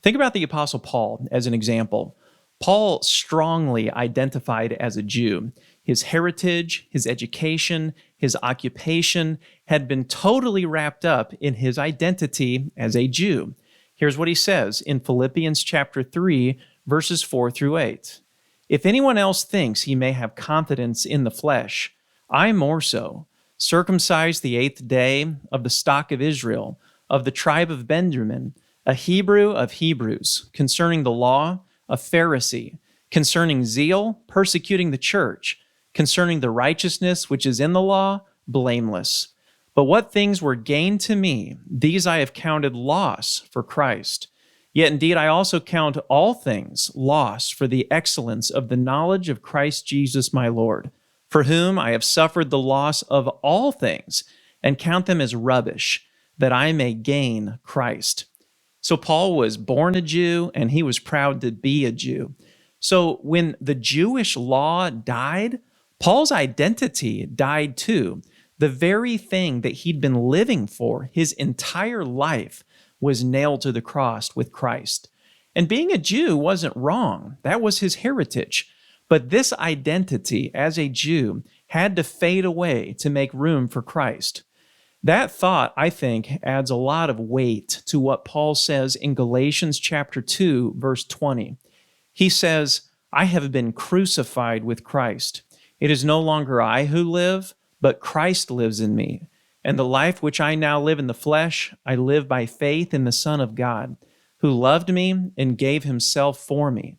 Think about the Apostle Paul as an example. Paul strongly identified as a Jew. His heritage, his education, his occupation had been totally wrapped up in his identity as a Jew. Here's what he says in Philippians chapter 3, verses 4 through 8. If anyone else thinks he may have confidence in the flesh, I more so, circumcised the 8th day, of the stock of Israel, of the tribe of Benjamin, a Hebrew of Hebrews, concerning the law, a Pharisee, concerning zeal, persecuting the church, concerning the righteousness which is in the law, blameless. But what things were gained to me, these I have counted loss for Christ. Yet indeed I also count all things loss for the excellence of the knowledge of Christ Jesus my Lord, for whom I have suffered the loss of all things, and count them as rubbish, that I may gain Christ. So Paul was born a Jew, and he was proud to be a Jew. So when the Jewish law died, Paul's identity died too. The very thing that he'd been living for his entire life was nailed to the cross with Christ. And being a Jew wasn't wrong. That was his heritage. But this identity as a Jew had to fade away to make room for Christ. That thought, I think, adds a lot of weight to what Paul says in Galatians chapter 2, verse 20. He says, I have been crucified with Christ. It is no longer I who live, but Christ lives in me. And the life which I now live in the flesh, I live by faith in the Son of God, who loved me and gave himself for me.